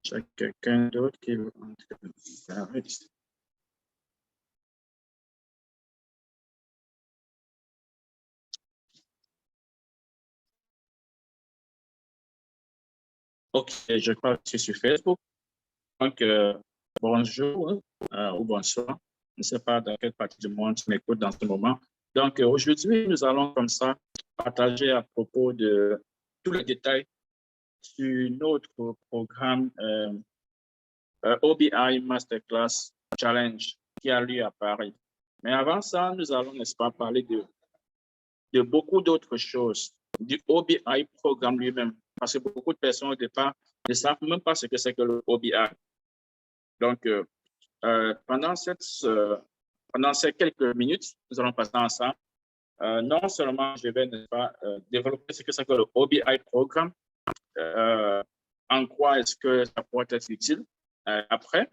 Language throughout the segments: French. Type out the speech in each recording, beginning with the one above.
J'ai quelqu'un d'autre qui veut entrer. Ok, je crois que c'est sur Facebook. Donc, bonjour ou bonsoir. Je ne sais pas dans quelle partie du monde tu m'écoutes dans ce moment. Donc, aujourd'hui, nous allons comme ça partager à propos de tous les détails sur notre programme OBI Masterclass Challenge qui a lieu à Paris. Mais avant ça, nous allons, n'est-ce pas, parler de beaucoup d'autres choses, du OBI programme lui-même, parce que beaucoup de personnes au départ ne savent même pas ce que c'est que le OBI. Donc, pendant ces quelques minutes, nous allons passer ensemble. Non seulement je vais, n'est-ce pas, développer ce que c'est que le OBI programme, en quoi est-ce que ça pourrait être utile. Après,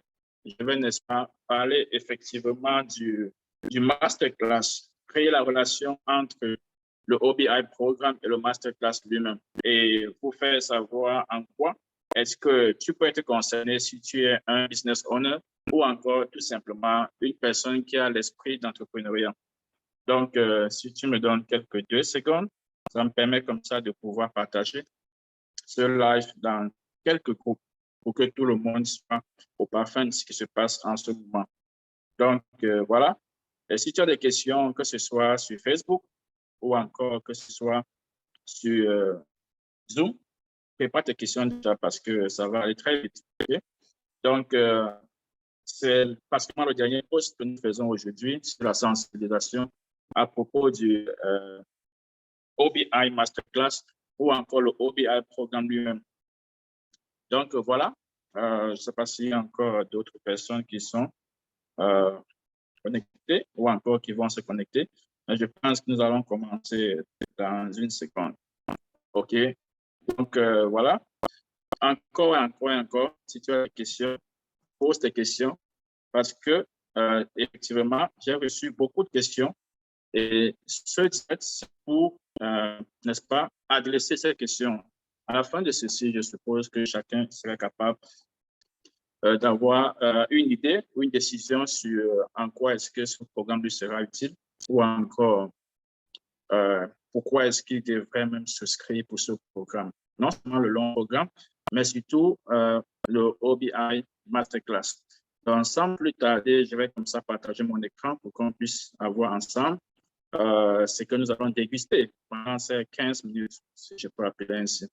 je vais, n'est-ce pas, parler effectivement du masterclass, créer la relation entre le OBI programme et le masterclass lui-même et vous faire savoir en quoi est-ce que tu peux être concerné si tu es un business owner ou encore tout simplement une personne qui a l'esprit d'entrepreneuriat. Donc, si tu me donnes quelques 2 secondes, ça me permet comme ça de pouvoir partager ce live dans quelques groupes pour que tout le monde soit au parfum de ce qui se passe en ce moment. Donc, voilà. Et si tu as des questions, que ce soit sur Facebook ou encore que ce soit sur Zoom, prépare tes questions déjà parce que ça va aller très vite. Okay? Donc, c'est pratiquement le dernier post que nous faisons aujourd'hui sur la sensibilisation à propos du OBI Masterclass ou encore le OBI programme lui-même. Donc, voilà. Je ne sais pas s'il y a encore d'autres personnes qui sont connectées ou encore qui vont se connecter. Mais je pense que nous allons commencer dans une seconde. OK. Donc, voilà. Encore, si tu as des questions, pose tes questions parce que, effectivement, j'ai reçu beaucoup de questions et ce direct, c'est pour, n'est-ce pas, adresser ces questions. À la fin de ceci, je suppose que chacun serait capable d'avoir une idée ou une décision sur en quoi est-ce que ce programme lui sera utile ou encore pourquoi est-ce qu'il devrait même souscrire pour ce programme. Non seulement le long programme, mais surtout le OBI Masterclass. Donc, sans plus tarder, je vais comme ça partager mon écran pour qu'on puisse avoir ensemble ce que nous allons déguster pendant ces 15 minutes, si je peux appeler ainsi.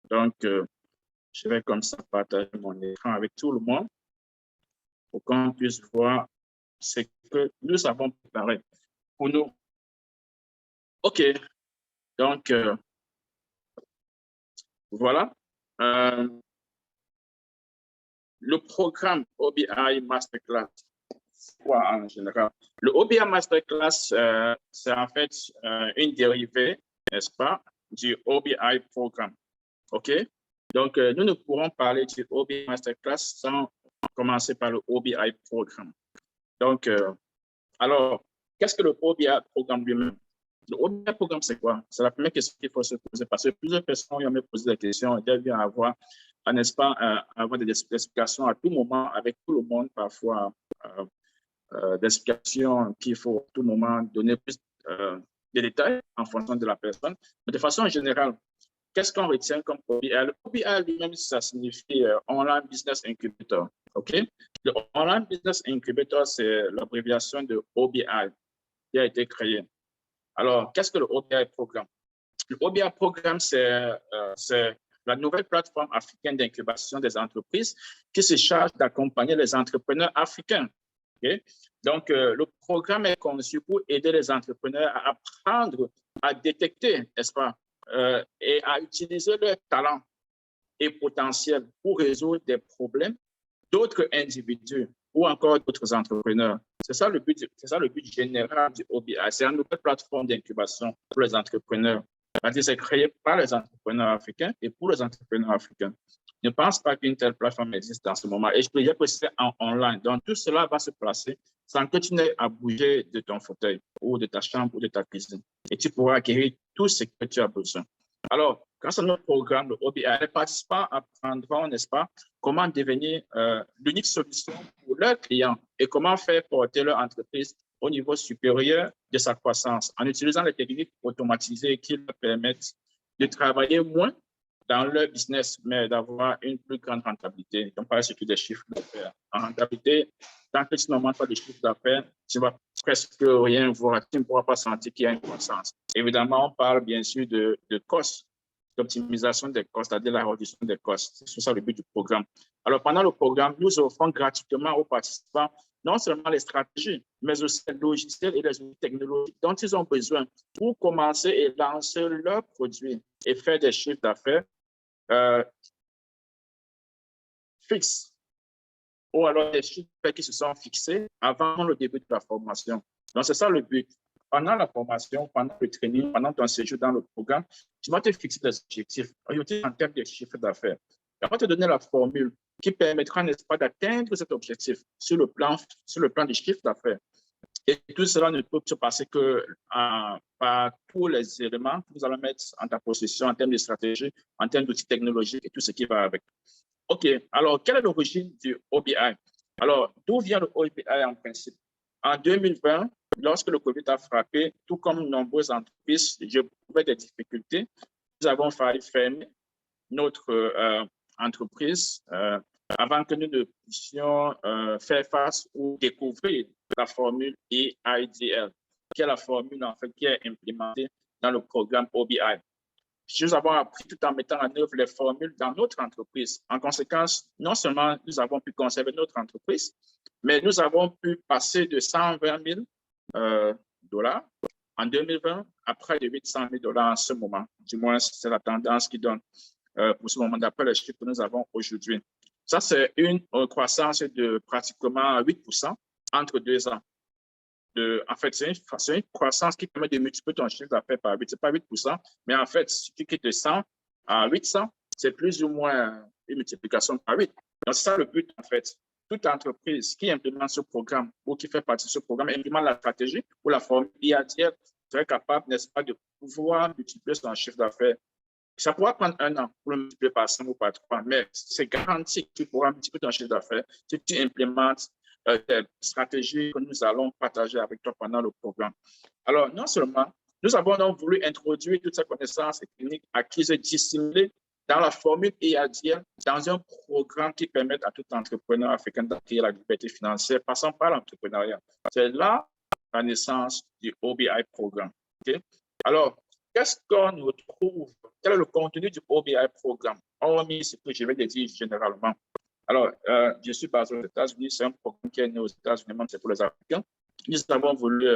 Donc, je vais comme ça partager mon écran avec tout le monde pour qu'on puisse voir ce que nous avons préparé pour nous. OK. Donc, voilà. Le programme OBI Masterclass, quoi en général? Le OBI Masterclass, c'est en fait une dérivée, n'est-ce pas, du OBI programme. OK? Donc, nous ne pourrons parler du OBI Masterclass sans commencer par le OBI programme. Donc, alors, qu'est-ce que le OBI programme lui-même? Le OBI programme, c'est quoi? C'est la première question qu'il faut se poser parce que plusieurs personnes ont posé des questions et doivent bien avoir, n'est-ce pas, avoir des explications à tout moment avec tout le monde, parfois des explications qu'il faut à tout moment donner plus de détails en fonction de la personne. Mais de façon générale, qu'est-ce qu'on retient comme OBI? Le OBI lui-même, ça signifie Online Business Incubator. OK? Le Online Business Incubator, c'est l'abréviation de OBI qui a été créé. Alors, qu'est-ce que le OBI programme? Le OBI programme, c'est la nouvelle plateforme africaine d'incubation des entreprises qui se charge d'accompagner les entrepreneurs africains. Okay? Donc, le programme est conçu pour aider les entrepreneurs à apprendre à détecter, n'est-ce pas, et à utiliser leurs talents et potentiels pour résoudre des problèmes d'autres individus ou encore d'autres entrepreneurs. C'est ça le but général du OBI. C'est une nouvelle plateforme d'incubation pour les entrepreneurs. C'est créé par les entrepreneurs africains et pour les entrepreneurs africains. Je ne pense pas qu'une telle plateforme existe en ce moment. Et je peux dire que c'est en online. Donc, tout cela va se placer sans que tu n'aies à bouger de ton fauteuil ou de ta chambre ou de ta cuisine. Et tu pourras acquérir tout ce que tu as besoin. Alors, grâce à notre programme, le OBI, les participants apprendront, n'est-ce pas, comment devenir l'unique solution pour leurs clients et comment faire porter leur entreprise au niveau supérieur de sa croissance en utilisant les techniques automatisées qui leur permettent de travailler moins dans leur business, mais d'avoir une plus grande rentabilité. On parle surtout des chiffres d'affaires. En rentabilité, tant que tu n'augmentes pas de chiffre d'affaires, tu ne vas presque rien voir. Tu ne pourras pas sentir qu'il y a une croissance. Évidemment, on parle bien sûr de cost, d'optimisation des costs, c'est-à-dire la réduction des costs. C'est ça le but du programme. Alors, pendant le programme, nous offrons gratuitement aux participants non seulement les stratégies, mais aussi les logiciels et les outils technologiques dont ils ont besoin pour commencer et lancer leurs produits et faire des chiffres d'affaires fixes ou alors des chiffres qui se sont fixés avant le début de la formation. Donc, c'est ça le but. Pendant la formation, pendant le training, pendant ton séjour dans le programme, tu vas te fixer des objectifs en termes de chiffre d'affaires. On va te donner la formule qui permettra, n'est-ce pas, d'atteindre cet objectif sur le plan du chiffre d'affaires. Et tout cela ne peut se passer que par tous les éléments que nous allons mettre en ta possession en termes de stratégie, en termes d'outils technologiques et tout ce qui va avec. OK. Alors, quelle est l'origine du OBI? Alors, d'où vient le OBI en principe? En 2020, lorsque le COVID a frappé, tout comme nombreuses entreprises, j'éprouvais des difficultés. Nous avons failli fermer notre entreprise avant que nous ne puissions faire face ou découvrir la formule EIDL, qui est la formule en fait qui est implémentée dans le programme OBI. Nous avons appris tout en mettant en œuvre les formules dans notre entreprise. En conséquence, non seulement nous avons pu conserver notre entreprise, mais nous avons pu passer de 120 000 dollars en 2020 à près de 800 000 dollars en ce moment. Du moins, c'est la tendance qui donne pour ce moment d'après les chiffres que nous avons aujourd'hui. Ça, c'est une croissance de pratiquement 8% entre 2 ans. En fait, c'est une croissance qui permet de multiplier ton chiffre d'affaires par 8. Ce n'est pas 8%, mais en fait, si tu quittes de 100 à 800, c'est plus ou moins une multiplication par 8. Donc, c'est ça le but, en fait. Toute entreprise qui implémente ce programme ou qui fait partie de ce programme, implémente la stratégie ou la formule IADL, serait capable, n'est-ce pas, de pouvoir multiplier son chiffre d'affaires. Ça pourra prendre 1 an pour le multiplier par 5 ou par 3, mais c'est garanti que tu pourras multiplier ton chiffre d'affaires si tu implémentes des stratégies que nous allons partager avec toi pendant le programme. Alors, non seulement, nous avons donc voulu introduire toutes ces connaissances et techniques acquises et dissimulées dans la formule EADL, dans un programme qui permet à tout entrepreneur africain d'acquérir la liberté financière, passant par l'entrepreneuriat. C'est là la naissance du OBI programme. Okay? Alors, qu'est-ce qu'on retrouve? Quel est le contenu du OBI programme? Hormis ce que je vais te dire généralement. Alors, je suis basé aux États-Unis. C'est un programme qui est né aux États-Unis, même c'est pour les Africains. Nous avons voulu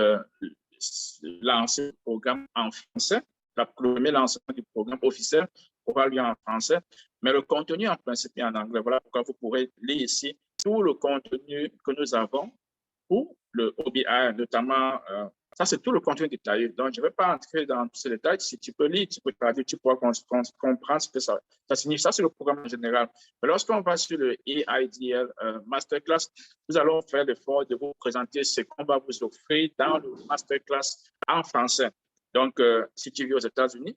lancer le programme en français. Le premier lancement du programme officiel aura lieu en français, mais le contenu en principe est en anglais. Voilà pourquoi vous pourrez lire ici tout le contenu que nous avons pour le OBI, notamment, ça c'est tout le contenu détaillé. Donc, je ne vais pas entrer dans tous ces détails. Si tu peux lire, tu peux traduire, tu pourras comprendre ce que ça signifie. Ça, c'est le programme en général. Mais lorsqu'on va sur le EIDL Masterclass, nous allons faire l'effort de vous présenter ce qu'on va vous offrir dans le Masterclass en français. Donc, si tu vis aux États-Unis,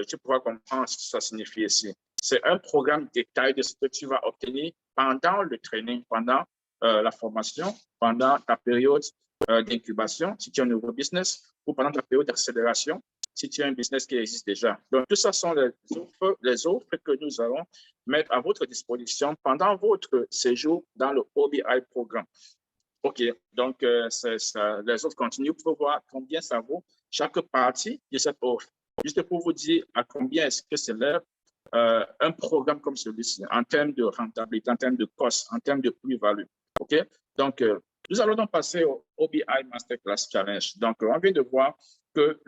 tu pourras comprendre ce que ça signifie ici. C'est un programme détaillé de ce que tu vas obtenir pendant le training, pendant la formation, pendant ta période d'incubation, si tu as un nouveau business, ou pendant ta période d'accélération, si tu as un business qui existe déjà. Donc, tout ça sont les offres que nous allons mettre à votre disposition pendant votre séjour dans le OBI programme. OK, donc les offres continuent. Vous pouvez voir combien ça vaut chaque partie de cette offre. Juste pour vous dire à combien est-ce que c'est un programme comme celui-ci en termes de rentabilité, en termes de cost, en termes de plus-value. OK, donc nous allons donc passer au OBI Masterclass Challenge. Donc, on vient de voir ce que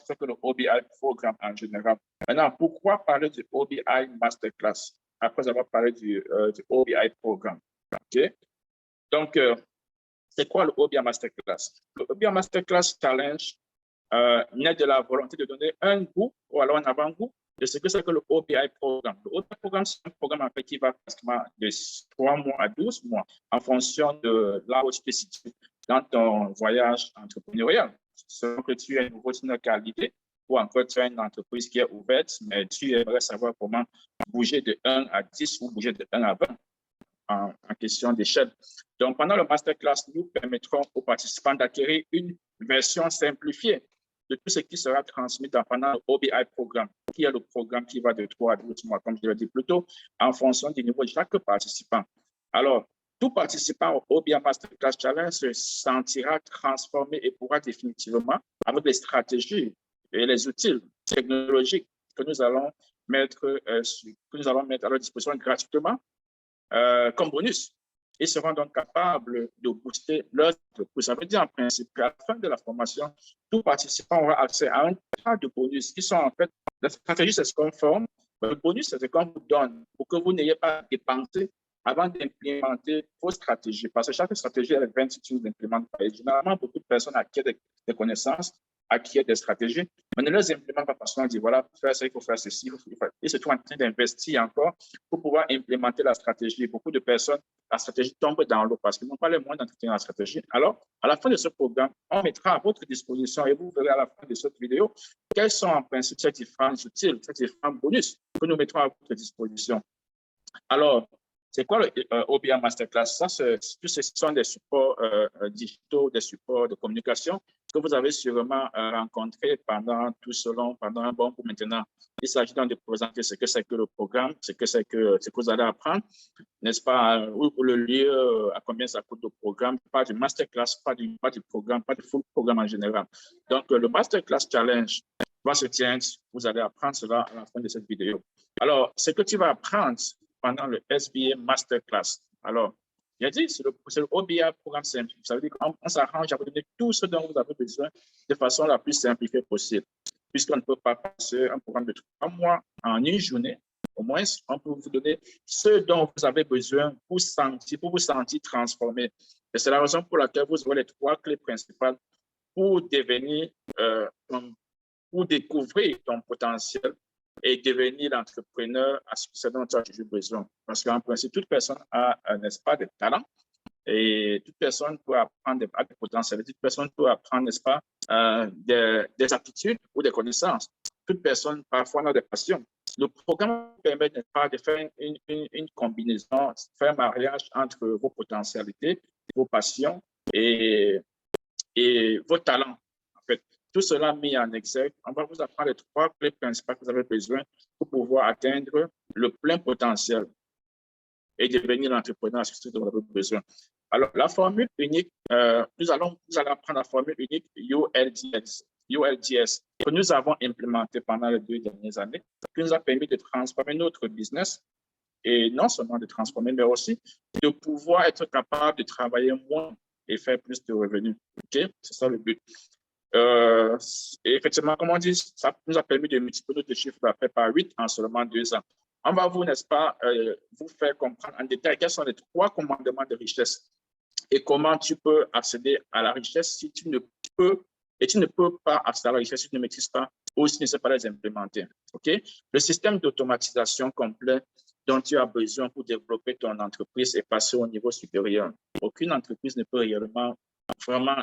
c'est que le OBI programme en général. Maintenant, pourquoi parler du OBI Masterclass après avoir parlé du OBI programme? OK? Donc, c'est quoi le OBA Masterclass? Le OBA Masterclass Challenge naît de la volonté de donner un goût ou alors un avant-goût de ce que c'est que le OBI programme. Le OBI programme, c'est un programme en fait, qui va pratiquement de 3 mois à 12 mois en fonction de là où tu te situes dans ton voyage entrepreneurial. Selon que tu es une routine de qualité ou encore tu as une entreprise qui est ouverte, mais tu aimerais savoir comment bouger de 1 à 10 ou bouger de 1 à 20 en question d'échelle. Donc, pendant le masterclass, nous permettrons aux participants d'acquérir une version simplifiée de tout ce qui sera transmis pendant le OBI programme, qui est le programme qui va de 3 à 12 mois, comme je l'ai dit plus tôt, en fonction du niveau de chaque participant. Alors, tout participant au OBI Masterclass Challenge se sentira transformé et pourra définitivement, avec les stratégies et les outils technologiques que nous allons mettre à leur disposition gratuitement, comme bonus. Ils seront donc capables de booster leur entreprise. Ça veut dire en principe qu'à la fin de la formation, tout participant aura accès à un tas de bonus qui sont en fait, la stratégie, c'est ce qu'on forme. Le bonus, c'est ce qu'on vous donne pour que vous n'ayez pas à dépenser avant d'implémenter vos stratégies. Parce que chaque stratégie, elle est 20 utile d'implémenter. Et généralement, beaucoup de personnes acquièrent des connaissances, acquièrent des stratégies, mais ne les implémentent pas parce qu'on dit, voilà, pour faire ça, il faut faire ceci. Ils se trouvent en train d'investir encore pour pouvoir implémenter la stratégie. Beaucoup de personnes, la stratégie tombe dans l'eau parce qu'ils n'ont pas les moyens d'entretenir la stratégie. Alors, à la fin de ce programme, on mettra à votre disposition et vous verrez à la fin de cette vidéo quels sont en principe ces différents outils, ces différents bonus que nous mettrons à votre disposition. Alors, c'est quoi le OBA Masterclass? Ça, ce sont des supports digitaux, des supports de communication que vous avez sûrement rencontrés pendant un bon bout maintenant. Il s'agit donc de présenter ce que c'est que le programme, ce que vous allez apprendre, n'est-ce pas, le lieu, à combien ça coûte le programme, pas du masterclass, pas du programme, pas du full programme en général. Donc, le Masterclass Challenge va se tenir, vous allez apprendre cela à la fin de cette vidéo. Alors, ce que tu vas apprendre pendant le SBA Masterclass. Alors, j'ai dit, c'est le OBA programme simple. Ça veut dire qu'on s'arrange à vous donner tout ce dont vous avez besoin de façon la plus simplifiée possible. Puisqu'on ne peut pas passer un programme de 3 mois en une journée, au moins, on peut vous donner ce dont vous avez besoin pour vous sentir transformé. Et c'est la raison pour laquelle vous aurez les 3 clés principales pour devenir, pour découvrir ton potentiel et devenir l'entrepreneur à ce dont tu as toujours besoin. Parce qu'en principe, toute personne a, n'est-ce pas, des talents et toute personne peut apprendre des potentiels. Toute personne peut apprendre, n'est-ce pas, des aptitudes ou des connaissances. Toute personne, parfois, a des passions. Le programme permet, n'est-ce pas, de faire une combinaison, faire un mariage entre vos potentialités, vos passions et vos talents. En fait, tout cela mis en exergue, on va vous apprendre les 3 clés principales que vous avez besoin pour pouvoir atteindre le plein potentiel et devenir l'entrepreneur à ce dont vous avez besoin. Alors, la formule unique, nous allons apprendre la formule unique ULDS, que nous avons implémentée pendant les 2 dernières années, qui nous a permis de transformer notre business et non seulement de transformer, mais aussi de pouvoir être capable de travailler moins et faire plus de revenus. OK? C'est ça le but. Et effectivement, comme on dit, ça nous a permis de multiplier notre chiffre d'affaires par 8 en seulement 2 ans. On va vous, n'est-ce pas, vous faire comprendre en détail quels sont les 3 commandements de richesse et comment tu peux accéder à la richesse si tu ne peux pas accéder à la richesse si tu ne maîtrises pas ou si tu ne sais pas les implémenter. OK? Le système d'automatisation complet dont tu as besoin pour développer ton entreprise et passer au niveau supérieur. Aucune entreprise ne peut réellement, vraiment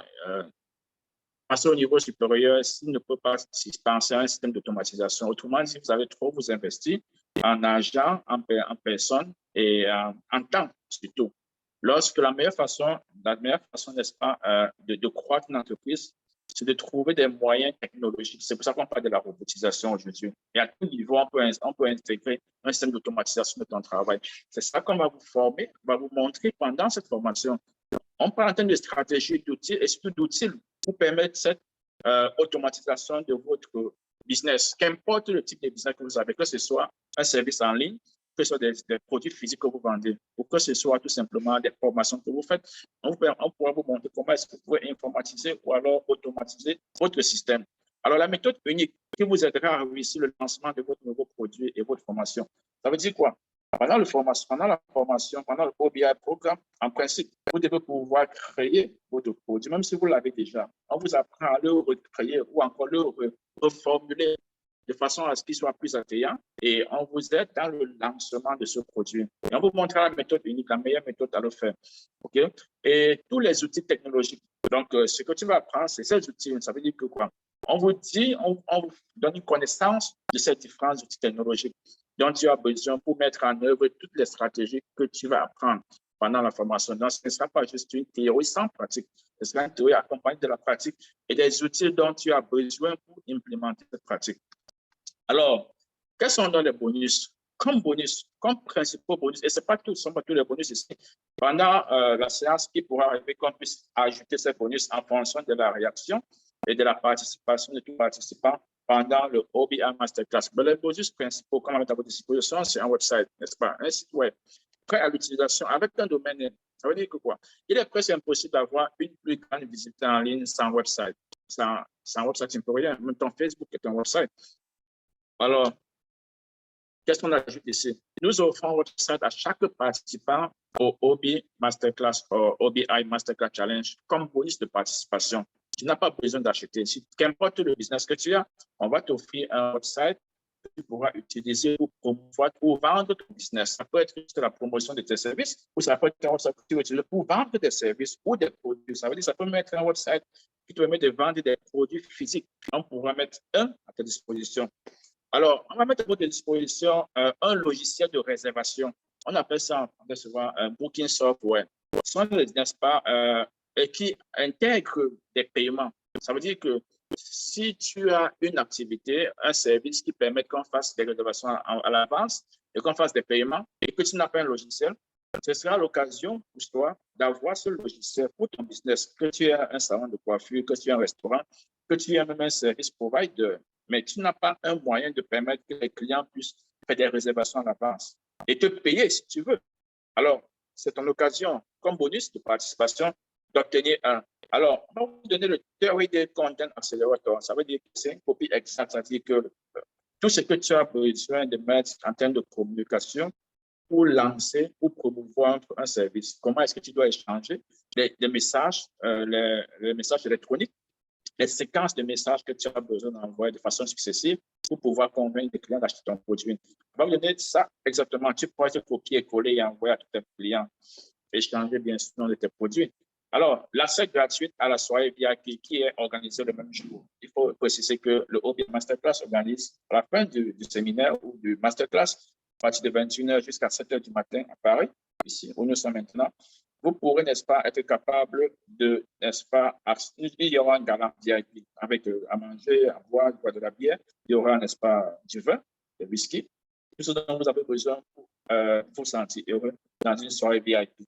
passer au niveau supérieur s'il ne peut pas penser à un système d'automatisation. Autrement dit, vous avez trop vous investir en argent, en personne et en temps surtout. Lorsque la meilleure façon, n'est-ce pas, de croître une entreprise, c'est de trouver des moyens technologiques. C'est pour ça qu'on parle de la robotisation aujourd'hui. Et à tout niveau, on peut intégrer un système d'automatisation de ton travail. C'est ça qu'on va vous former, on va vous montrer pendant cette formation. On parle en termes de stratégie, d'outils et surtout d'outils pour permettre cette automatisation de votre business. Qu'importe le type de business que vous avez, que ce soit un service en ligne, que ce soit des produits physiques que vous vendez, ou que ce soit tout simplement des formations que vous faites, on pourra vous montrer comment est-ce que vous pouvez informatiser ou alors automatiser votre système. Alors, la méthode unique qui vous aidera à réussir le lancement de votre nouveau produit et votre formation, ça veut dire quoi? Pendant la formation, pendant le OBI programme, en principe, vous devez pouvoir créer votre produit, même si vous l'avez déjà. On vous apprend à le recréer ou encore le reformuler de façon à ce qu'il soit plus attrayant et on vous aide dans le lancement de ce produit. Et on vous montre la méthode unique, la meilleure méthode à le faire. OK? Et tous les outils technologiques. Donc, ce que tu vas apprendre, c'est ces outils. Ça veut dire que quoi? On vous dit, on vous donne une connaissance de ces différents outils technologiques dont tu as besoin pour mettre en œuvre toutes les stratégies que tu vas apprendre pendant la formation. Donc, ce ne sera pas juste une théorie sans pratique. Ce sera une théorie accompagnée de la pratique et des outils dont tu as besoin pour implémenter cette pratique. Alors, quels sont les bonus? Comme principaux bonus, et ce n'est pas tout, ce sont pas tous les bonus ici. Pendant la séance, il pourra arriver qu'on puisse ajouter ces bonus en fonction de la réaction et de la participation de tous les participants pendant le OBI Masterclass. Mais les bonus principaux, comme à votre disposition, c'est un website, n'est-ce pas? Un site web prêt à l'utilisation avec un domaine. Ça veut dire que quoi? Il est presque impossible d'avoir une plus grande visibilité en ligne sans website. Sans website, tu ne peux rien. Même ton Facebook est un website. Alors, qu'est-ce qu'on ajoute ici? Nous offrons un website à chaque participant au OBI Masterclass, au OBI Masterclass Challenge comme bonus de participation. Tu n'as pas besoin d'acheter. Si qu'importe le business que tu as, on va t'offrir un website que tu pourras utiliser pour promouvoir, pour vendre ton business. Ça peut être juste la promotion de tes services ou ça peut être un website que tu utilises pour vendre des services ou des produits. Ça veut dire que ça peut mettre un website qui te permet de vendre des produits physiques. On pourra mettre un à ta disposition. Alors, on va mettre à votre disposition un logiciel de réservation. On appelle ça souvent un booking software. Ce sont n'est-ce pas, qui intègre des paiements. Ça veut dire que si tu as une activité, un service qui permet qu'on fasse des réservations à l'avance et qu'on fasse des paiements et que tu n'as pas un logiciel, ce sera l'occasion pour toi d'avoir ce logiciel pour ton business, que tu aies un salon de coiffure, que tu aies un restaurant, que tu aies même un service provider, mais tu n'as pas un moyen de permettre que les clients puissent faire des réservations à l'avance et te payer si tu veux. Alors, c'est ton occasion, comme bonus de participation, d'obtenir un. Alors, on va vous donner le 3D Content Accelerator. Ça veut dire que c'est une copie exacte. Ça veut dire que tout ce que tu as besoin de mettre en termes de communication pour lancer, pour promouvoir un service. Comment est-ce que tu dois échanger les messages, les messages électroniques, les séquences de messages que tu as besoin d'envoyer de façon successive pour pouvoir convaincre les clients d'acheter ton produit. On va vous donner ça exactement. Tu pourras te copier et coller et envoyer à tous tes clients. Échanger bien sûr de tes produits. Alors, l'accès gratuit à la soirée VIP qui est organisée le même jour. Il faut préciser que le OBI Masterclass organise à la fin du séminaire ou du Masterclass, à partir de 21h jusqu'à 7h du matin à Paris, ici où nous sommes maintenant. Vous pourrez, n'est-ce pas, être capable de, n'est-ce pas, il y aura un gala VIP avec à manger, à boire de la bière. Il y aura, n'est-ce pas, du vin, du whisky, tout ce dont vous avez besoin pour vous sentir heureux dans une soirée VIP.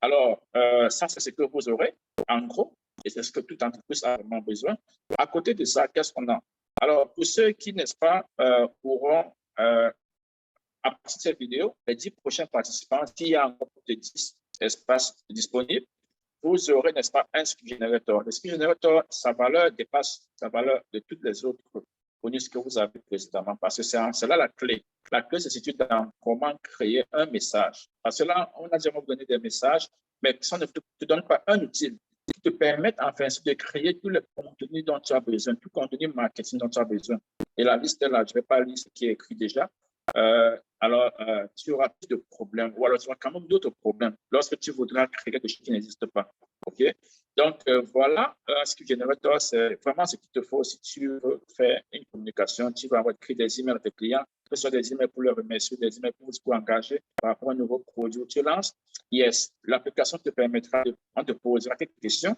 Alors, ça, c'est ce que vous aurez, en gros, et c'est ce que toute entreprise a vraiment besoin. À côté de ça, qu'est-ce qu'on a? Alors, pour ceux qui, n'est-ce pas, pourront, à partir de cette vidéo, les 10 prochains participants, s'il y a encore de 10 espaces disponibles, vous aurez, n'est-ce pas, un skill generator. Le skill generator, sa valeur dépasse sa valeur de toutes les autres bonus que vous avez précédemment, parce que c'est là la clé. La clé se situe dans comment créer un message. Parce que là, on a déjà donné des messages, mais ça ne te donne pas un outil qui te permet enfin de créer tout le contenu dont tu as besoin, tout contenu marketing dont tu as besoin. Et la liste est là, je ne vais pas lire ce qui est écrit déjà. Alors, tu auras plus de problèmes, ou alors tu auras quand même d'autres problèmes lorsque tu voudras créer quelque chose qui n'existe pas. OK? Donc, voilà, ce qui Generator, c'est vraiment ce qu'il te faut si tu veux faire une communication. Tu vas avoir écrit des emails à tes clients, que ce soit des emails pour leur remercier, des emails pour engager par rapport à un nouveau produit que tu lances. Yes, l'application te permettra on te posera quelques questions,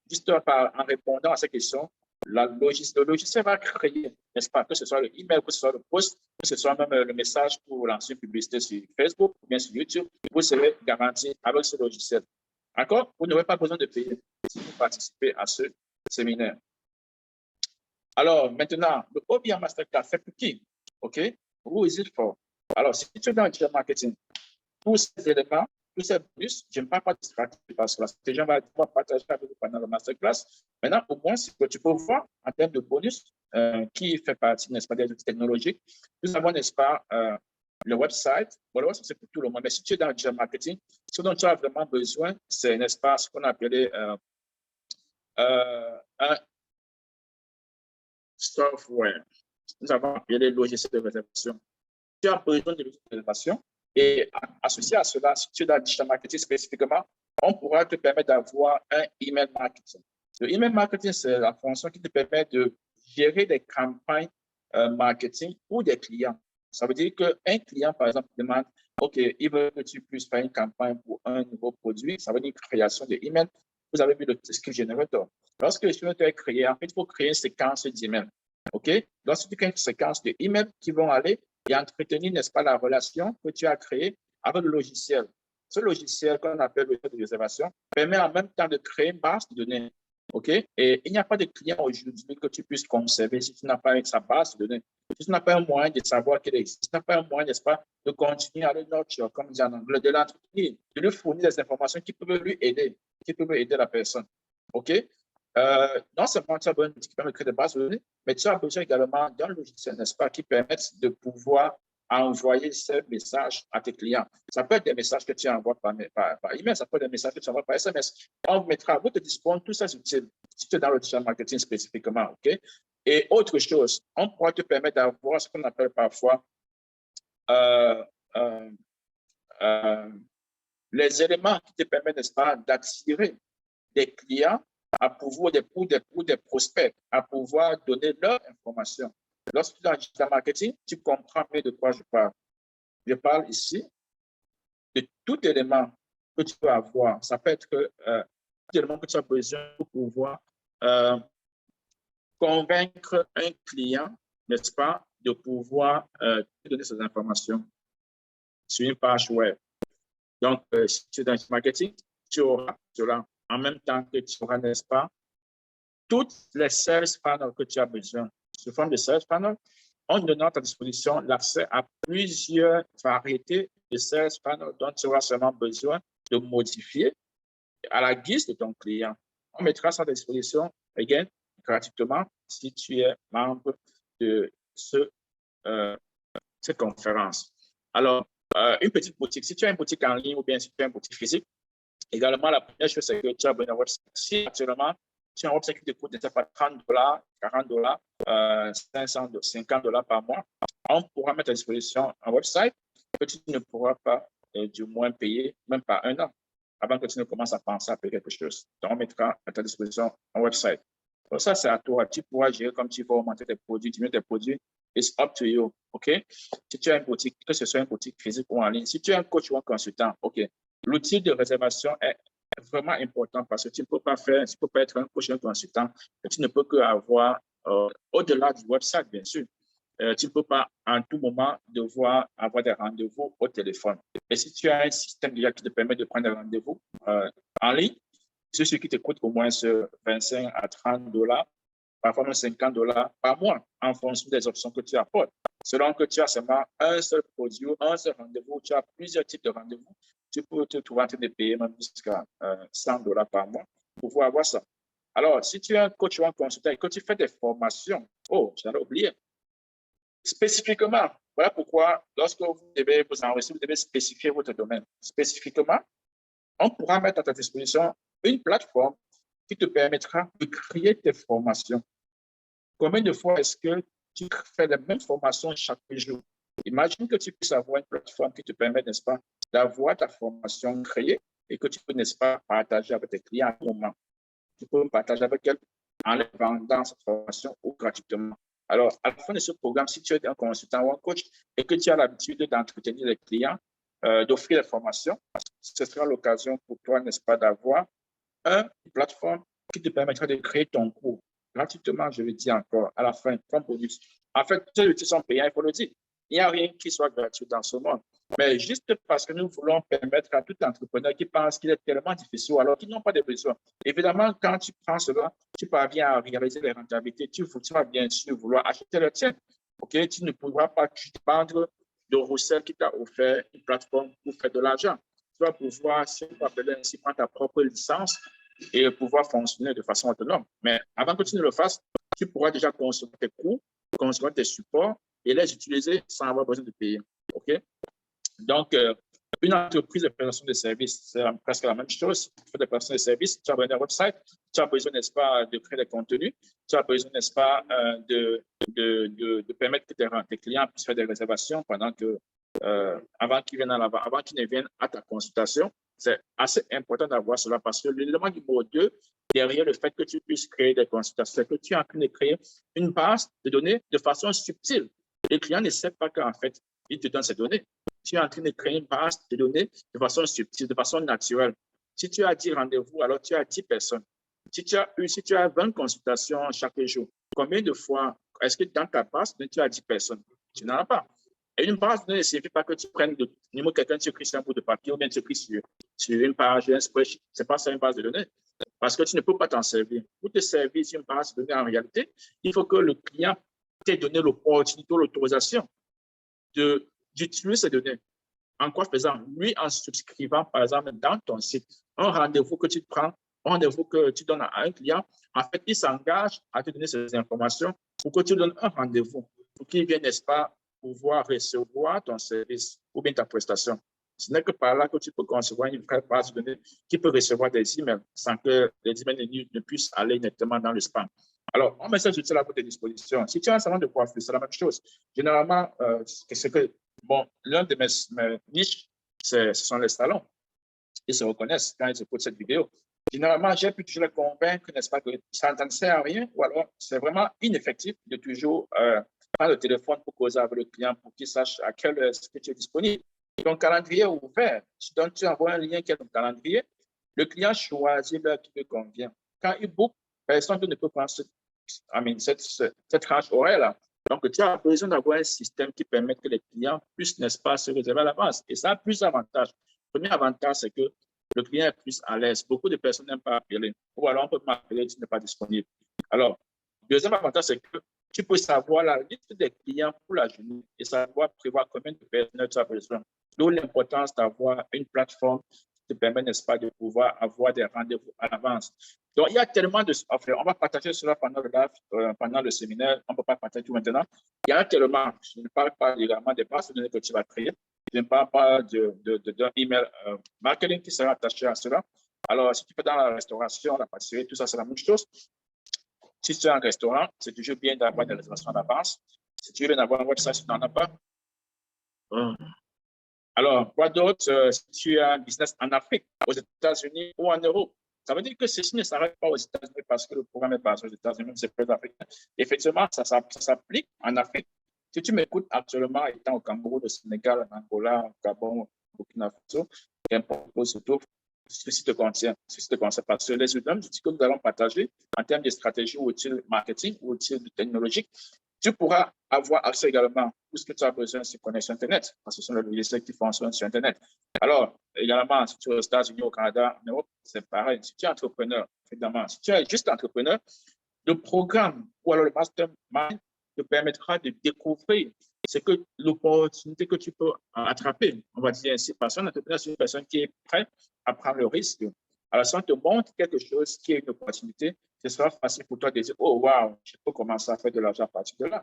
juste en répondant à ces questions. Le logiciel va créer, n'est-ce pas, que ce soit le email, que ce soit le post, que ce soit même le message pour lancer une publicité sur Facebook ou bien sur YouTube, vous serez garanti avec ce logiciel. D'accord? Vous n'aurez pas besoin de payer si vous participez à ce séminaire. Alors, maintenant, le OBI Masterclass, c'est pour qui? OK? Who is it for? Alors, si tu es dans le digital marketing, tous ces éléments, tous ces bonus, je ne parle pas de stratégie parce que la stratégie, on va partager avec vous pendant le masterclass. Maintenant, au moins, ce que tu peux voir en termes de bonus qui fait partie, n'est-ce pas, des outils technologiques. Nous avons, n'est-ce pas, le website. Bon, le website, c'est pour tout le monde. Mais si tu es dans le digital marketing, ce dont tu as vraiment besoin, c'est, n'est-ce pas, ce qu'on appelait un software. Nous avons appelé logiciel de réservation. Tu as besoin de logiciel de réservation et associé à cela, si tu es dans le digital marketing spécifiquement, on pourra te permettre d'avoir un email marketing. Le email marketing, c'est la fonction qui te permet de gérer des campagnes marketing pour des clients. Ça veut dire qu'un client, par exemple, demande, OK, il veut que tu puisses faire une campagne pour un nouveau produit. Ça veut dire création de email. Vous avez vu le skill generator. Lorsque le skill generator est créé, en fait, il faut créer une séquence d'emails. OK? Lorsque tu crées une séquence d'emails qui vont aller et entretenir, n'est-ce pas, la relation que tu as créée avec le logiciel. Ce logiciel qu'on appelle le logiciel de réservation permet en même temps de créer une base de données. OK? Et il n'y a pas de client aujourd'hui que tu puisses conserver si tu n'as pas sa base de données. Si tu n'as pas un moyen de savoir qu'elle existe, si tu n'as pas un moyen, n'est-ce pas, de continuer à le nurture, comme dit en anglais, de l'entretenir, de lui fournir des informations qui peuvent lui aider, qui peuvent aider la personne. OK? Non seulement tu as besoin qui permet de créer des bases de données, mais tu as besoin également d'un logiciel, n'est-ce pas, qui permette de pouvoir envoyer ces messages à tes clients. Ça peut être des messages que tu envoies par email, ça peut être des messages que tu envoies par SMS. On mettra à votre disposition tous ces outils si tu es dans le digital marketing spécifiquement. OK? Et autre chose, on pourra te permettre d'avoir ce qu'on appelle parfois euh, euh, euh, les éléments qui te permettent, n'est-ce pas, d'attirer des clients à pouvoir, des prospects, à pouvoir donner leurs informations. Lorsque tu es dans le digital marketing, tu comprends mieux de quoi je parle. Je parle ici de tout élément que tu peux avoir. Ça peut être tout élément que tu as besoin pour pouvoir convaincre un client, n'est-ce pas, de pouvoir te donner ces informations sur une page web. Donc, si tu es dans le marketing, tu auras cela en même temps que tu auras, n'est-ce pas, toutes les sales panels que tu as besoin. Sous forme de sales panels, en donnant à ta disposition l'accès à plusieurs variétés de sales panels dont tu auras seulement besoin de modifier à la guise de ton client. On mettra ça à ta disposition, again, gratuitement, si tu es membre de cette conférence. Alors, une petite boutique, si tu as une boutique en ligne ou bien si tu as une boutique physique, également, la première chose, c'est que tu as besoin d'un website. Si actuellement, tu as un website qui te coûte, pas, $30, $40, 500, $50 par mois, on pourra mettre à disposition un website que tu ne pourras pas, du moins, payer, même pas un an, avant que tu ne commences à penser à payer quelque chose. Donc, on mettra à ta disposition un website. Donc, ça, c'est à toi. Tu pourras gérer comme tu veux, augmenter tes produits, diminuer tes produits. It's up to you. OK? Si tu as une boutique, que ce soit une boutique physique ou en ligne, si tu es un coach ou un consultant, OK. L'outil de réservation est vraiment important parce que tu ne peux pas être un coach ou un consultant, tu ne peux qu'avoir, au-delà du website, bien sûr, tu ne peux pas en tout moment devoir avoir des rendez-vous au téléphone. Et si tu as un système déjà qui te permet de prendre des rendez-vous en ligne, c'est ce qui te coûte au moins 25 à $30, parfois même $50 par mois, en fonction des options que tu apportes. Selon que tu as seulement un seul produit, un seul rendez-vous, tu as plusieurs types de rendez-vous, tu peux te trouver en train de payer même jusqu'à $100 par mois pour pouvoir avoir ça. Alors, si tu es un coach ou un consultant et que tu fais des formations, oh, j'en ai oublié, spécifiquement, voilà pourquoi lorsque vous devez vous enregistrer, vous devez spécifier votre domaine. Spécifiquement, on pourra mettre à ta disposition une plateforme qui te permettra de créer tes formations. Combien de fois est-ce que tu fais les mêmes formations chaque jour? Imagine que tu puisses avoir une plateforme qui te permet, n'est-ce pas, d'avoir ta formation créée et que tu peux, n'est-ce pas, partager avec tes clients à tout moment. Tu peux partager avec elles en les vendant cette formation ou gratuitement. Alors, à la fin de ce programme, si tu es un consultant ou un coach et que tu as l'habitude d'entretenir les clients, d'offrir les formations, ce sera l'occasion pour toi, n'est-ce pas, d'avoir une plateforme qui te permettra de créer ton cours gratuitement, je le dis encore, à la fin, comme bonus. En fait, tous les outils sont payants, il faut le dire. Il n'y a rien qui soit gratuit dans ce monde. Mais juste parce que nous voulons permettre à tout entrepreneur qui pense qu'il est tellement difficile alors qu'ils n'ont pas de besoin. Évidemment, quand tu prends cela, tu parviens à réaliser les rentabilités. Tu vas bien sûr vouloir acheter le tien. Okay? Tu ne pourras pas te vendre de Roussel qui t'a offert une plateforme pour faire de l'argent. Tu vas pouvoir, si on peut appeler ainsi, prendre ta propre licence et pouvoir fonctionner de façon autonome. Mais avant que tu ne le fasses, tu pourras déjà construire tes cours, construire tes supports et les utiliser sans avoir besoin de payer. OK? Donc, une entreprise de prestation de services, c'est presque la même chose. Tu fais des prestations de services, tu as besoin d'un website, tu as besoin, n'est-ce pas, de créer des contenus, tu as besoin, n'est-ce pas, de permettre que tes clients puissent faire des réservations pendant que, avant qu'ils ne viennent à ta consultation. C'est assez important d'avoir cela parce que l'élément numéro 2, derrière le fait que tu puisses créer des consultations, c'est que tu es en train de créer une base de données de façon subtile. Les clients ne savent pas qu'en fait, ils te donnent ces données. Tu es en train de créer une base de données de façon subtile, de façon naturelle. Si tu as 10 rendez-vous, alors tu as 10 personnes. Si tu as 20 consultations chaque jour, combien de fois est-ce que dans ta base, tu as 10 personnes? Tu n'en as pas. Et une base de données ne suffit pas que tu prennes le numéro de quelqu'un, tu écris sur un bout de papier ou bien tu écris sur une page, un spreadsheet. Ce n'est pas ça une base de données. Parce que tu ne peux pas t'en servir. Pour te servir sur une base de données en réalité, il faut que le client t'ait donné l'opportunité, l'autorisation d'utiliser ces données. En quoi faisant? Lui, en souscrivant, par exemple, dans ton site, un rendez-vous que tu prends, un rendez-vous que tu donnes à un client, en fait, il s'engage à te donner ces informations pour que tu donnes un rendez-vous, pour qu'il vienne, n'est-ce pas, pouvoir recevoir ton service ou bien ta prestation. Ce n'est que par là que tu peux concevoir une vraie base de données qui peut recevoir des emails sans que les emails ne puissent aller nettement dans le spam. Alors, on met ces outils-là à votre disposition. Si tu as un salon de coiffure, c'est la même chose. Généralement, c'est que, bon, l'un de mes niches, ce sont les salons. Ils se reconnaissent quand ils écoutent cette vidéo. Généralement, j'ai pu toujours les convaincre, n'est-ce pas, que ça ne sert à rien ou alors c'est vraiment ineffectif de toujours prendre le téléphone pour causer avec le client pour qu'il sache à quelle heure est-ce que tu es disponible. Ton calendrier est ouvert. Donc, tu envoies un lien qui est ton calendrier. Le client choisit l'heure qui lui convient. Quand il book, personne ne peut prendre cette tranche horaire-là. Donc, tu as besoin d'avoir un système qui permet que les clients puissent, n'est-ce pas, se réserver à l'avance. Et ça a plus d'avantages. Le premier avantage, c'est que le client est plus à l'aise. Beaucoup de personnes n'aiment pas appeler. Ou alors, on peut m'appeler, tu n'es pas disponible. Alors, le deuxième avantage, c'est que tu peux savoir la liste des clients pour la journée et savoir prévoir combien de personnes tu as besoin. D'où l'importance d'avoir une plateforme qui te permet, n'est-ce pas, de pouvoir avoir des rendez-vous à l'avance. Donc, il y a tellement de... Enfin, on va partager cela pendant le live, pendant le séminaire. On ne peut pas partager tout maintenant. Il y a tellement... Je ne parle pas également des bases de données que tu vas créer. Je ne parle pas d'un email marketing qui sera attaché à cela. Alors, si tu fais dans la restauration, la pâtisserie, tout ça, c'est la même chose. Si tu es un restaurant, c'est toujours bien d'avoir des réservations d'avance. Si tu veux avoir un website, tu n'en as pas. Alors, quoi d'autre? Si tu as un business en Afrique, aux États-Unis ou en Europe, ça veut dire que ceci ne s'arrête pas aux États-Unis parce que le programme est basé aux États-Unis, c'est plus africain. Effectivement, ça s'applique en Afrique. Si tu m'écoutes actuellement, étant au Cameroun, au Sénégal, en Angola, au Gabon, au Burkina Faso, qu'importe surtout, ceci te contient. Parce que les outils que nous allons partager en termes de stratégie ou outils marketing ou outils technologiques, tu pourras avoir accès également tout ce que tu as besoin sur connexion Internet, parce que ce sont les logiciels qui fonctionnent sur Internet. Alors, également, si tu es aux États-Unis, au Canada, en Europe, c'est pareil. Si tu es entrepreneur, évidemment, si tu es juste entrepreneur, le programme ou alors le mastermind te permettra de découvrir l'opportunité que tu peux attraper. On va dire ainsi, parce qu'un entrepreneur, c'est une personne qui est prête à prendre le risque. Alors, si on te montre quelque chose qui est une opportunité, ce sera facile pour toi de dire, oh, wow, je peux commencer à faire de l'argent à partir de là.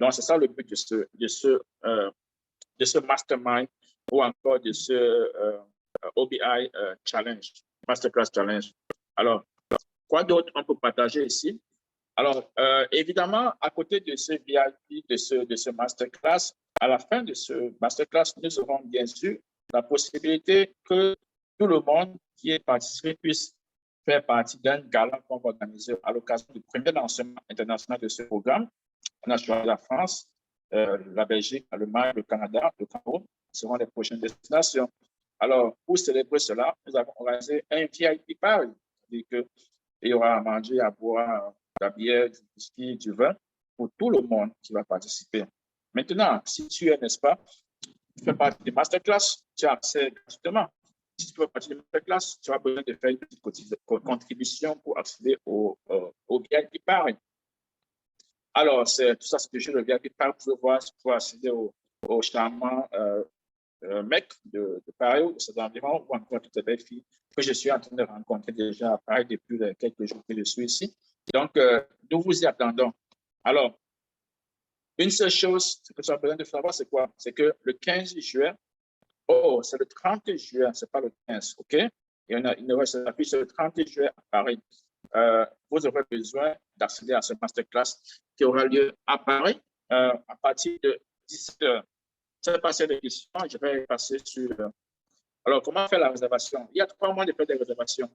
Donc, c'est ça le but de ce mastermind ou encore de ce OBI Challenge, Masterclass Challenge. Alors, quoi d'autre on peut partager ici? Alors, évidemment, à côté de ce VIP, de ce masterclass, à la fin de ce masterclass, nous aurons bien sûr la possibilité que tout le monde qui est participé puisse faire partie d'un gala qu'on va organiser à l'occasion du premier lancement international de ce programme. On a choisi la France, la Belgique, l'Allemagne, le Canada, le Cameroun, seront les prochaines destinations. Alors, pour célébrer cela, nous avons organisé un VIP party, c'est-à-dire qu'il y aura à manger, à boire, de la bière, du whisky, du vin, pour tout le monde qui va participer. Maintenant, si tu es, n'est-ce pas, tu fais partie des masterclass, tu as accès gratuitement. Si tu fais partie des masterclass, tu as besoin de faire une petite contribution pour accéder au VIP party. Alors, tout ça, c'est toujours le VIP party pour accéder au charmant mec de Paris ou de ses environs, ou encore toutes les belles filles que je suis en train de rencontrer déjà à Paris depuis quelques jours que je suis ici. Donc, nous vous y attendons. Alors, Une seule chose que tu as besoin de savoir, c'est quoi? C'est que le 15 juin, oh, c'est le 30 juin, c'est pas le 15, OK? Il ne reste affiche le 30 juin à Paris. Vous aurez besoin d'accéder à ce masterclass qui aura lieu à Paris à partir de 17 heures. Je vais passer des questions, je vais passer sur. Alors, comment faire la réservation? Il y a 3 mois de faire des réservations.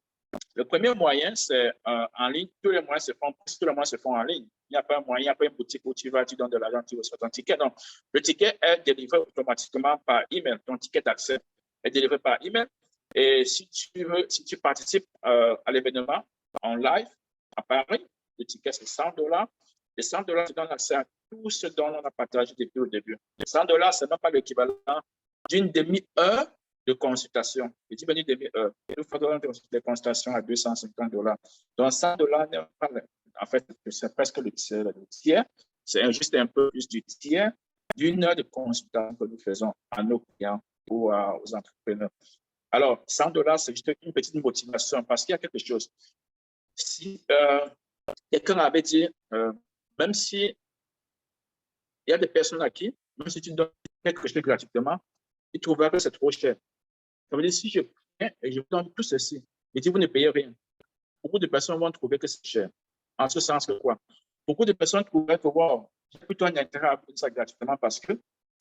Le premier moyen, c'est en ligne. Tous les moyens se font, tous les moyens se font en ligne. Il n'y a pas un moyen, il n'y a pas une boutique où tu vas, tu donnes de l'argent, tu reçois ton ticket. Donc, le ticket est délivré automatiquement par email. Ton ticket d'accès est délivré par email. Et si tu participes à l'événement en live à Paris, le ticket c'est $100. Les $100 te donnent accès à tout ce dont on a partagé depuis le début. Les $100, ce n'est pas l'équivalent d'une demi-heure de consultation. Je dis une demi-heure. Il faudra des consultations à $250. Donc, $100, en fait, c'est presque le tiers. C'est juste un peu plus du tiers d'une heure de consultation que nous faisons à nos clients ou aux entrepreneurs. Alors, $100, c'est juste une petite motivation parce qu'il y a quelque chose. Si quelqu'un avait dit, même si il y a des personnes à qui, même si tu donnes quelque chose gratuitement, ils trouvent que c'est trop cher. Ça veut dire, si je prends et je vous donne tout ceci, et si vous ne payez rien, beaucoup de personnes vont trouver que c'est cher. En ce sens que quoi? Beaucoup de personnes trouveraient que, wow, j'ai plutôt un intérêt à vous ça gratuitement parce que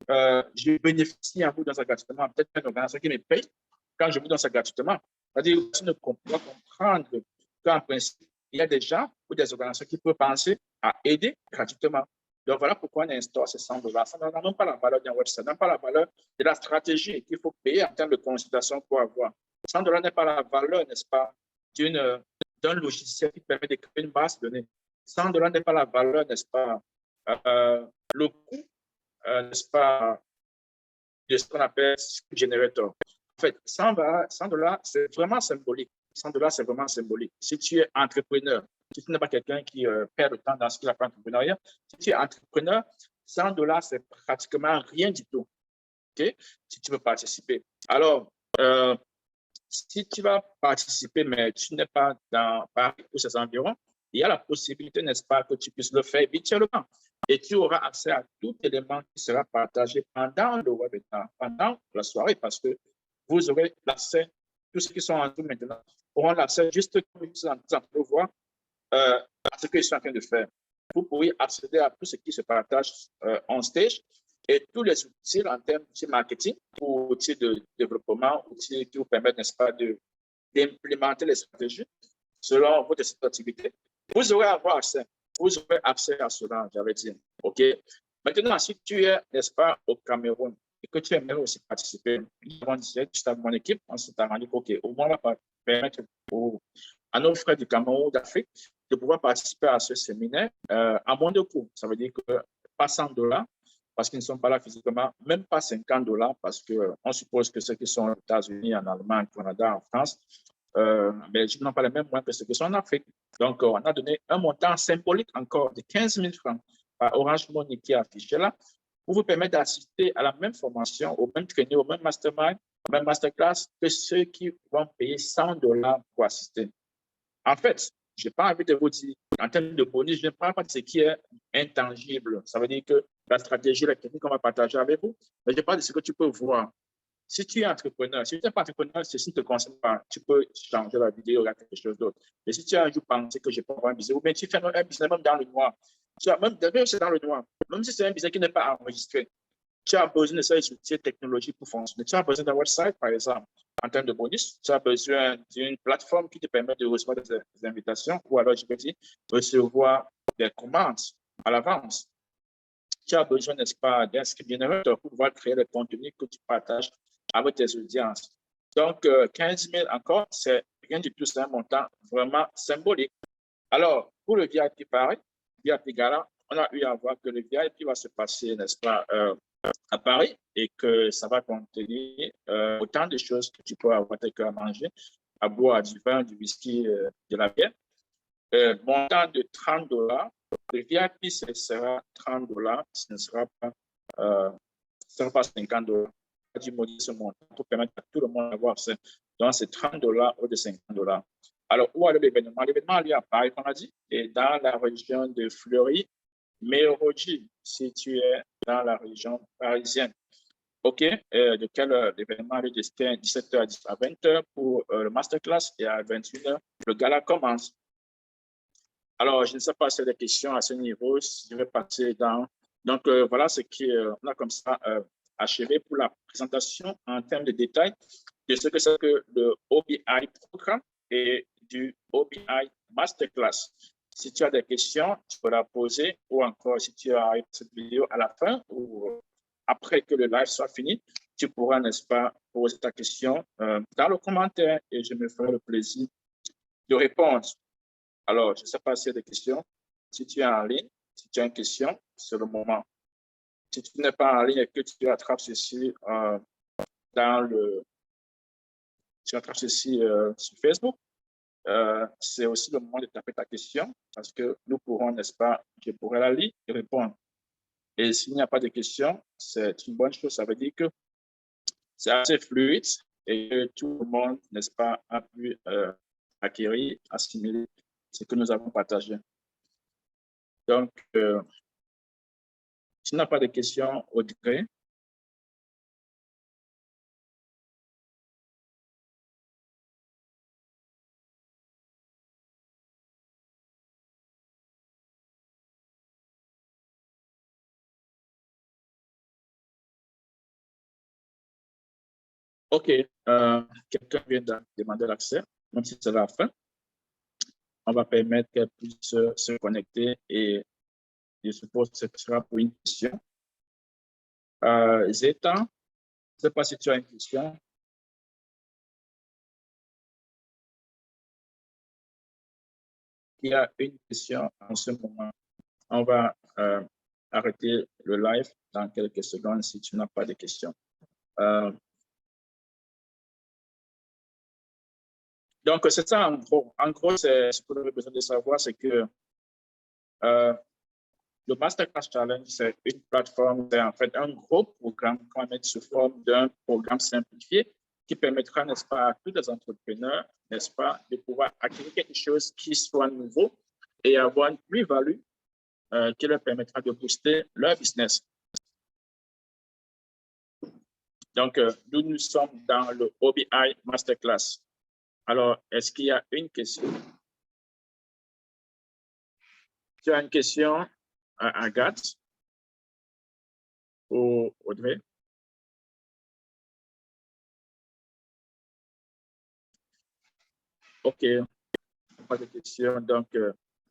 je bénéficie en vous dans ça gratuitement. Peut-être une organisation qui me paye quand je vous donne ça gratuitement. C'est-à-dire, tu ne comprends comprendre qu'en principe, il y a des gens ou des organisations qui peuvent penser à aider gratuitement. Donc, voilà pourquoi on instaure ces $100. Ça n'a même pas la valeur d'un website, ça n'a pas la valeur de la stratégie qu'il faut payer en termes de consultation pour avoir. $100 n'est pas la valeur, n'est-ce pas, d'un logiciel qui permet de créer une base de données. $100 n'est pas la valeur, n'est-ce pas, le coût, n'est-ce pas, de ce qu'on appelle generator. En fait, $100, c'est vraiment symbolique. $100, c'est vraiment symbolique. Si tu es entrepreneur, si tu n'es pas quelqu'un qui perd le temps dans ce qu'il appelle entrepreneuriat, si tu es entrepreneur, $100, c'est pratiquement rien du tout. Okay? Si tu veux participer. Alors, si tu vas participer, mais tu n'es pas dans Paris ou ses environs, il y a la possibilité, n'est-ce pas, que tu puisses le faire virtuellement. Et tu auras accès à tout élément qui sera partagé pendant le webinaire, pendant la soirée, parce que vous aurez l'accès, tous ceux qui sont en tout maintenant auront l'accès juste comme ils sont en train de voir à ce qu'ils sont en train de faire. Vous pourrez accéder à tout ce qui se partage en stage et tous les outils en termes de marketing ou outils de développement, outils qui vous permettent, n'est-ce pas, d'implémenter les stratégies selon votre activité. Vous aurez accès. Vous aurez accès à cela, j'avais dit. OK? Maintenant, si tu es, n'est-ce pas, au Cameroun et que tu aimerais aussi participer, juste avec mon équipe, on s'est arrangé OK, au moins, on va permettre à nos frères du Cameroun, d'Afrique, de pouvoir participer à ce séminaire à moins de coût. Ça veut dire que pas $100 parce qu'ils ne sont pas là physiquement, même pas $50 parce qu'on suppose que ceux qui sont aux États-Unis, en Allemagne, au Canada, en France, Belgique n'ont pas les mêmes moyens que ceux qui sont en Afrique. Donc, on a donné un montant symbolique encore de 15 000 francs par Orange Money qui est affiché là pour vous permettre d'assister à la même formation, au même training, au même mastermind, au même masterclass que ceux qui vont payer $100 pour assister. En fait, je n'ai pas envie de vous dire, en termes de bonus, je ne parle pas de ce qui est intangible. Ça veut dire que la stratégie, la technique qu'on va partager avec vous, mais je parle de ce que tu peux voir. Si tu es entrepreneur, si tu n'es pas entrepreneur, ceci ne te concerne pas. Tu peux changer la vidéo, regarder quelque chose d'autre. Mais si tu as un jour pensé que je peux avoir un business, ou bien tu fais un business même dans le noir, tu as même c'est dans le noir, même si c'est un business qui n'est pas enregistré, tu as besoin de ces outils technologiques pour fonctionner. Tu as besoin d'un website, par exemple, en termes de bonus. Tu as besoin d'une plateforme qui te permet de recevoir des invitations ou alors, je peux dire, recevoir des commandes à l'avance. Tu as besoin, n'est-ce pas, d'un script generator pour pouvoir créer le contenu que tu partages avec tes audiences. Donc, 15 000 encore, c'est rien du tout, c'est un montant vraiment symbolique. Alors, pour le VIP Paris, VIP Gala, on a eu à voir que le VIP va se passer, n'est-ce pas, à Paris et que ça va contenir autant de choses que tu peux avoir à manger, à boire du vin, du whisky, de la bière. Montant de $30. Le VIP, ce sera $30, ce ne sera pas $50. Du modèle ce montant pour permettre à tout le monde d'avoir ça. Donc, c'est $30 ou de $50. Alors, où est l'événement? L'événement a lieu à Paris, on a dit, et dans la région de Fleury, Méoroji, si tu es dans la région parisienne. OK, de quelle heure? L'événement est de 17h à 20h pour le masterclass et à 21h, le gala commence. Alors, je ne sais pas si il y a des questions à ce niveau, si je vais passer dans... Donc, voilà ce qu'on a comme ça achevé pour la présentation en termes de détails de ce que c'est que le OBI programme et du OBI Masterclass. Si tu as des questions, tu peux la poser ou encore si tu as cette vidéo à la fin ou après que le live soit fini, tu pourras, n'est-ce pas, poser ta question dans le commentaire et je me ferai le plaisir de répondre. Alors, je ne sais pas s'il y a des questions. Si tu es en ligne, si tu as une question, c'est le moment. Si tu n'es pas en ligne et que tu attrapes ceci sur Facebook, c'est aussi le moment de taper ta question parce que nous pourrons, n'est-ce pas, je pourrai la lire et répondre. Et s'il n'y a pas de questions, c'est une bonne chose. Ça veut dire que c'est assez fluide et que tout le monde, n'est-ce pas, a pu acquérir, assimiler ce que nous avons partagé. Donc, s'il n'y a pas de questions, Audrey. OK, quelqu'un vient de demander l'accès, même si c'est la fin. On va permettre qu'elle puisse se connecter et je suppose que ce sera pour une question. Zeta, je ne sais pas si tu as une question. Il y a une question en ce moment. On va arrêter le live dans quelques secondes si tu n'as pas de questions. Donc, c'est ça en gros. En gros, ce que vous avez besoin de savoir, c'est que le Masterclass Challenge, c'est une plateforme, c'est en fait un gros programme qu'on va mettre sous forme d'un programme simplifié qui permettra, n'est-ce pas, à tous les entrepreneurs, n'est-ce pas, de pouvoir acquérir quelque chose qui soit nouveau et avoir une plus-value qui leur permettra de booster leur business. Donc, nous sommes dans le OBI Masterclass. Alors, est-ce qu'il y a une question? Tu as une question à Agathe ou Audrey? OK, pas de questions. Donc,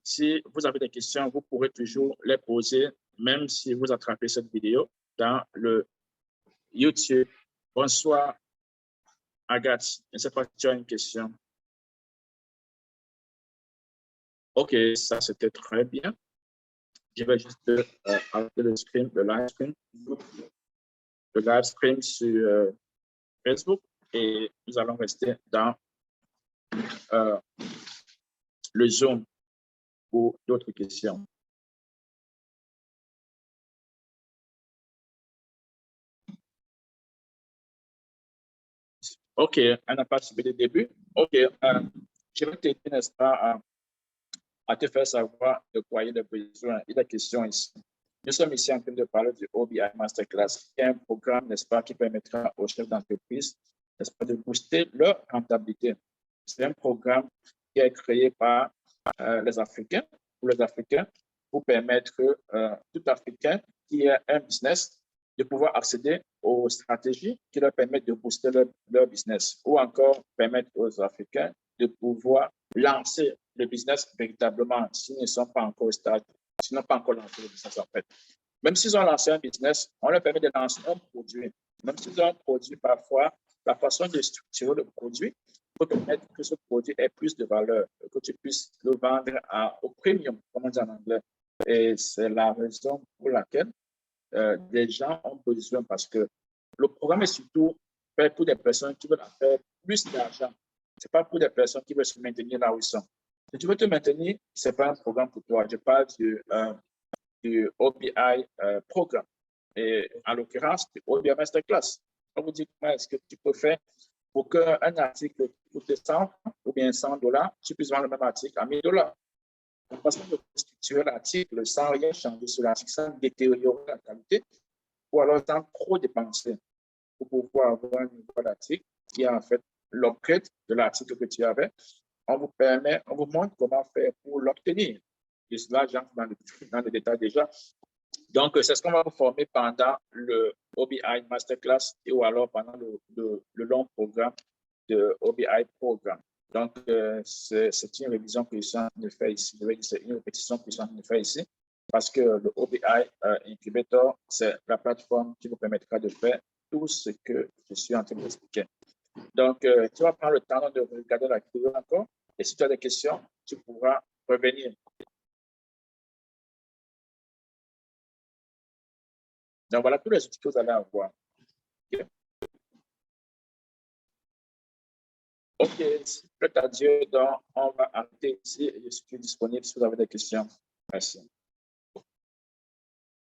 si vous avez des questions, vous pourrez toujours les poser, même si vous attrapez cette vidéo dans le YouTube. Bonsoir, Agathe. Je ne sais pas si tu as une question. OK, ça, c'était très bien. Je vais juste arrêter le live stream sur Facebook et nous allons rester dans le Zoom pour d'autres questions. OK, on n'a pas suivi le début. OK, je vais t'aider, n'est-ce pas, à te faire savoir de quoi il y a besoin et la question ici. Nous sommes ici en train de parler du OBI Masterclass, qui est un programme, n'est-ce pas, qui permettra aux chefs d'entreprise, n'est-ce pas, de booster leur rentabilité. C'est un programme qui est créé par les Africains, pour les Africains, pour permettre tout Africain qui a un business de pouvoir accéder aux stratégies qui leur permettent de booster leur business ou encore permettre aux Africains de pouvoir lancer le business véritablement s'ils ne sont pas encore au stade, s'ils n'ont pas encore lancé le business en fait. Même s'ils ont lancé un business, on leur permet de lancer un produit. Même s'ils ont un produit, parfois, la façon de structurer le produit peut permettre que ce produit ait plus de valeur, que tu puisses le vendre au premium, comme on dit en anglais. Et c'est la raison pour laquelle des gens ont besoin parce que le programme est surtout fait pour des personnes qui veulent faire plus d'argent. Ce n'est pas pour des personnes qui veulent se maintenir là où ils sont. Si tu veux te maintenir, ce n'est pas un programme pour toi. Je parle du OBI programme. Et en l'occurrence, du OBI Masterclass. On vous dit comment est-ce que tu peux faire pour qu'un article coûte 100 ou bien $100, tu puisses vendre le même article à $1000. La façon de constituer l'article sans rien changer sur l'article, sans détériorer la qualité, ou alors sans trop dépenser pour pouvoir avoir un nouvel article qui est en fait l'upgrade de l'article que tu avais. On vous montre comment faire pour l'obtenir. Et cela, j'entre dans le détail déjà. Donc, c'est ce qu'on va vous former pendant le OBI Masterclass ou alors pendant le long programme de OBI Programme. Donc, c'est une révision que je suis en train de faire ici. C'est une répétition que je suis en train de faire ici parce que le OBI Incubator, c'est la plateforme qui vous permettra de faire tout ce que je suis en train d'expliquer. Donc, tu vas prendre le temps de regarder la vidéo encore et si tu as des questions, tu pourras revenir. Donc, voilà tous les outils que vous allez avoir. OK, si plaît à Dieu, donc on va arrêter ici et je suis disponible si vous avez des questions. Merci.